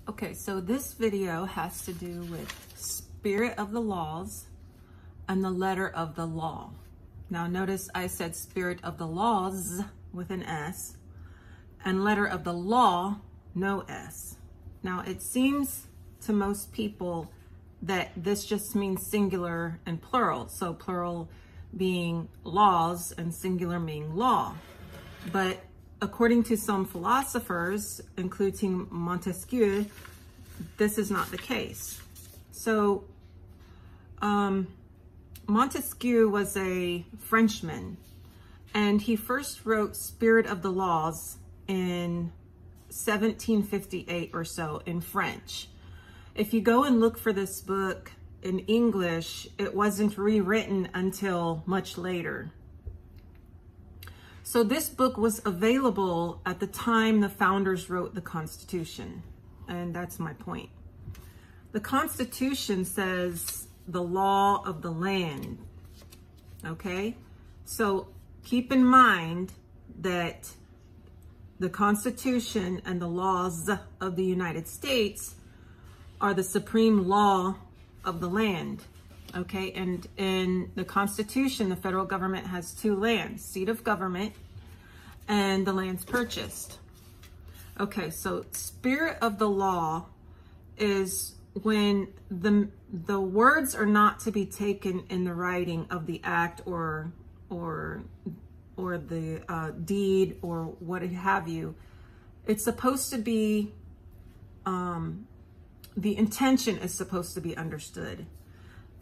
Okay, so this video has to do with spirit of the laws and the letter of the law. Now notice I said spirit of the laws with an S and letter of the law, no S. Now it seems to most people that this just means singular and plural. So plural being laws and singular meaning law. But according to some philosophers, including Montesquieu, this is not the case. So Montesquieu was a Frenchman, and he first wrote Spirit of the Laws in 1758 or so in French. If you go and look for this book in English, it wasn't rewritten until much later. So this book was available at the time the founders wrote the Constitution, and that's my point. The Constitution says the law of the land, okay? So keep in mind that the Constitution and the laws of the United States are the supreme law of the land, okay? And in the Constitution, the federal government has two lands, seat of government and the lands purchased. Okay, so spirit of the law is when the words are not to be taken in the writing of the act or the deed or what have you. It's supposed to be, the intention is supposed to be understood.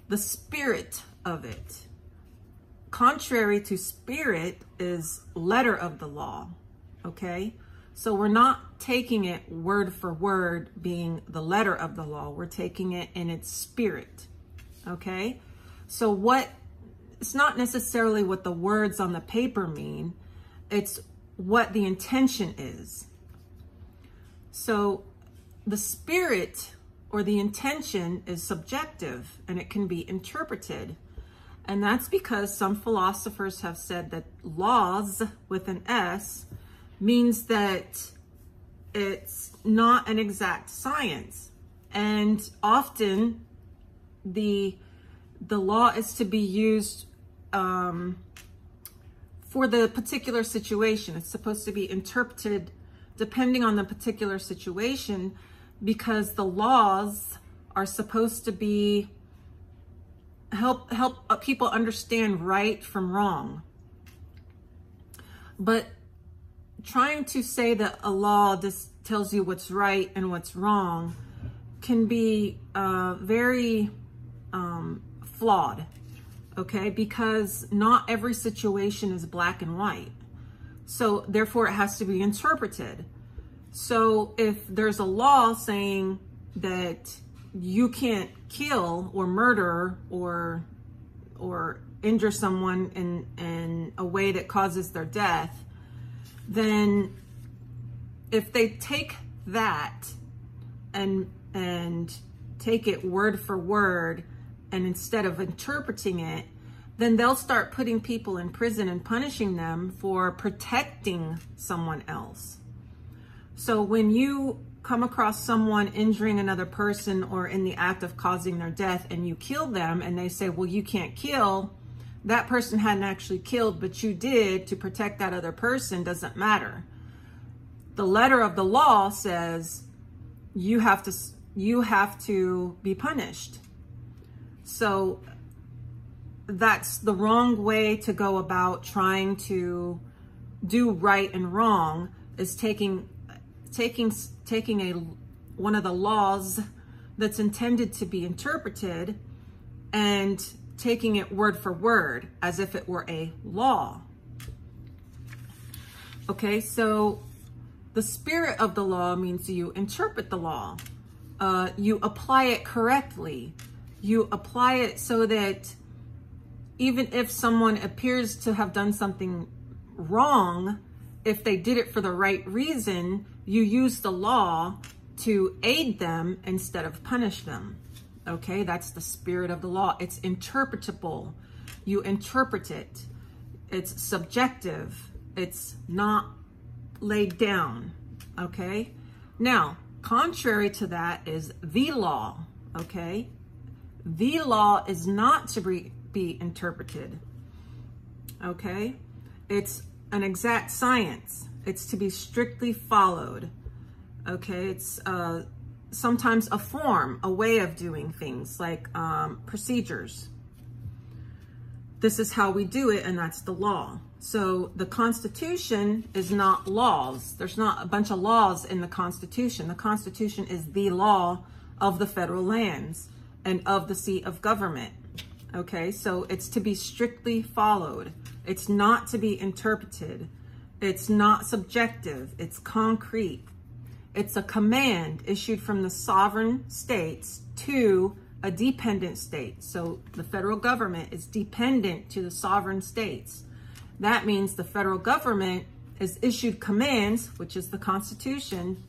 The spirit of it. Contrary to spirit is letter of the law, okay? So we're not taking it word for word being the letter of the law. We're taking it in its spirit, okay? So it's not necessarily what the words on the paper mean. It's what the intention is. So the spirit or the intention is subjective and it can be interpreted. And that's because some philosophers have said that laws with an S means that it's not an exact science. And often the law is to be used for the particular situation. It's supposed to be interpreted depending on the particular situation, because the laws are supposed to be help people understand right from wrong. But trying to say that a law just tells you what's right and what's wrong can be very flawed, okay? Because not every situation is black and white. So therefore it has to be interpreted. So if there's a law saying that you can't kill or murder or injure someone in a way that causes their death, then if they take that and take it word for word, and instead of interpreting it, then they'll start putting people in prison and punishing them for protecting someone else. So when you come across someone injuring another person or in the act of causing their death and you kill them and they say, well, you can't kill, that person hadn't actually killed, but you did to protect that other person, doesn't matter. The letter of the law says you have to be punished. So that's the wrong way to go about trying to do right and wrong, is taking one of the laws that's intended to be interpreted and taking it word for word as if it were a law. Okay, so the spirit of the law means you interpret the law. You apply it correctly. You apply it so that even if someone appears to have done something wrong, if they did it for the right reason, you use the law to aid them instead of punish them. Okay, that's the spirit of the law. It's interpretable. You interpret it. It's subjective. It's not laid down. Okay, now Contrary to that is the law, okay? The law is not to be interpreted, okay? It's an exact science. It's to be strictly followed, okay? It's sometimes a form, a way of doing things, like procedures. This is how we do it, and that's the law. So the Constitution is not laws. There's not a bunch of laws in the Constitution. The Constitution is the law of the federal lands and of the seat of government. Okay, so it's to be strictly followed. It's not to be interpreted. It's not subjective. It's concrete. It's a command issued from the sovereign states to a dependent state. So the federal government is dependent to the sovereign states. That means the federal government is issued commands, which is the Constitution,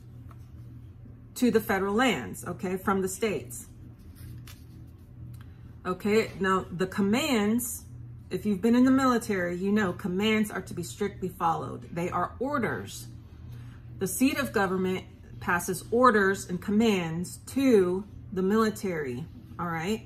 to the federal lands, okay, from the states. Okay, now the commands, if you've been in the military, you know commands are to be strictly followed. They are orders. The seat of government passes orders and commands to the military, all right?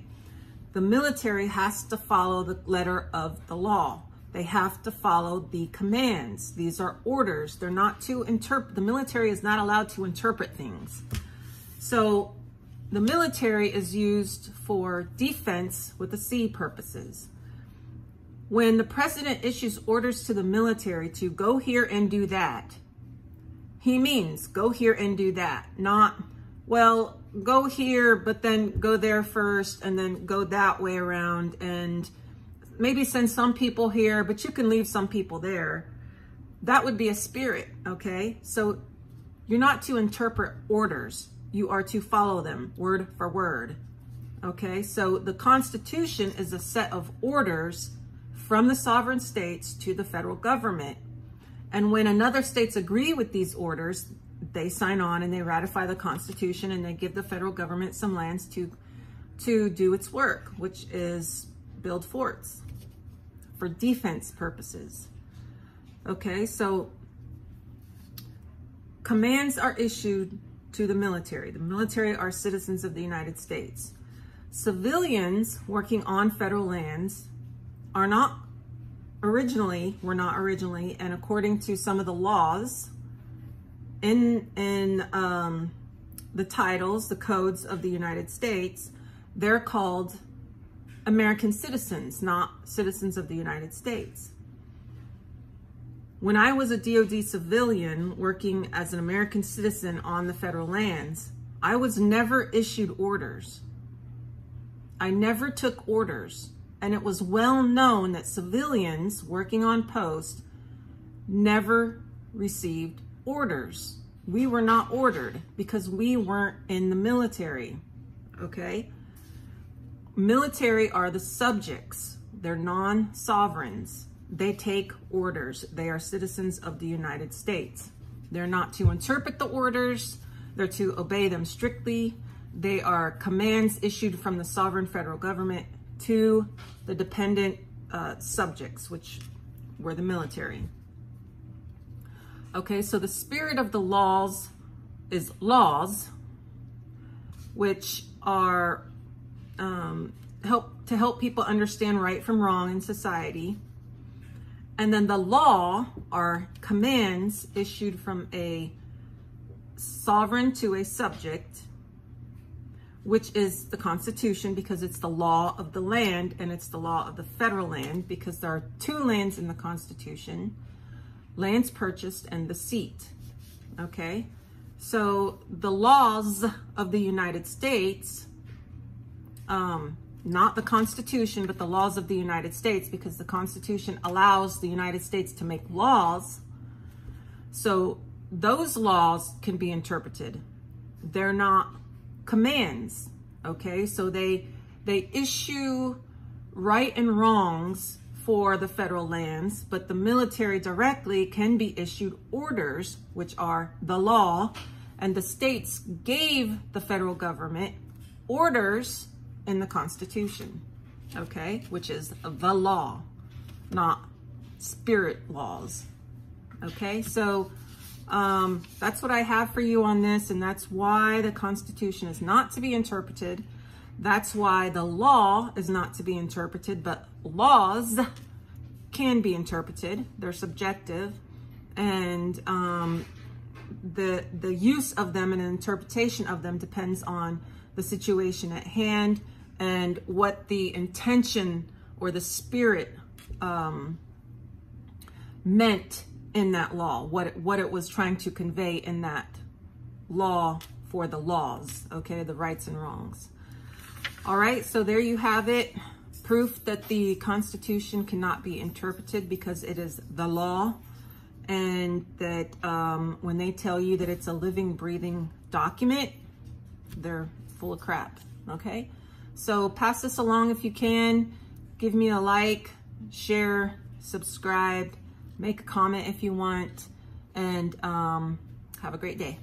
The military has to follow the letter of the law. They have to follow the commands. These are orders. They're not to interpret. The military is not allowed to interpret things. So the military is used for defense with the C purposes. When the president issues orders to the military to go here and do that, he means go here and do that, not, well, go here, but then go there first and then go that way around and maybe send some people here, but you can leave some people there. That would be a spirit, okay? So you're not to interpret orders. You are to follow them word for word, okay? So the Constitution is a set of orders from the sovereign states to the federal government. And when another states agree with these orders, they sign on and they ratify the Constitution and they give the federal government some lands to do its work, which is build forts for defense purposes. Okay, so commands are issued to the military. The military are citizens of the United States. Civilians working on federal lands were not originally, and according to some of the laws in the titles, the codes of the United States, they're called American citizens, not citizens of the United States. When I was a DoD civilian working as an American citizen on the federal lands, I was never issued orders. I never took orders. And it was well known that civilians working on post never received orders. We were not ordered because we weren't in the military, okay? Military are the subjects. They're non-sovereigns. They take orders. They are citizens of the United States. They're not to interpret the orders. They're to obey them strictly. They are commands issued from the sovereign federal government to the dependent subjects, which were the military. Okay, so the spirit of the laws is laws, which are help people understand right from wrong in society. And then the law are commands issued from a sovereign to a subject, which is the Constitution, because it's the law of the land, and it's the law of the federal land, because there are two lands in the Constitution, lands purchased and the seat, okay? So the laws of the United States, not the Constitution, but the laws of the United States, because the Constitution allows the United States to make laws. So those laws can be interpreted. They're not commands, okay? So they issue right and wrongs for the federal lands, but the military directly can be issued orders, which are the law, and the states gave the federal government orders in the Constitution, okay? Which is the law, not spirit laws, okay? So That's what I have for you on this, and that's why the Constitution is not to be interpreted. That's why the law is not to be interpreted, but laws can be interpreted. They're subjective, and the use of them and interpretation of them depends on the situation at hand and what the intention or the spirit meant in that law, what it was trying to convey in that law for the laws, okay, the rights and wrongs. All right, so there you have it. Proof that the Constitution cannot be interpreted because it is the law, and that when they tell you that it's a living, breathing document, they're full of crap, okay? So pass this along if you can. Give me a like, share, subscribe, make a comment if you want, and have a great day.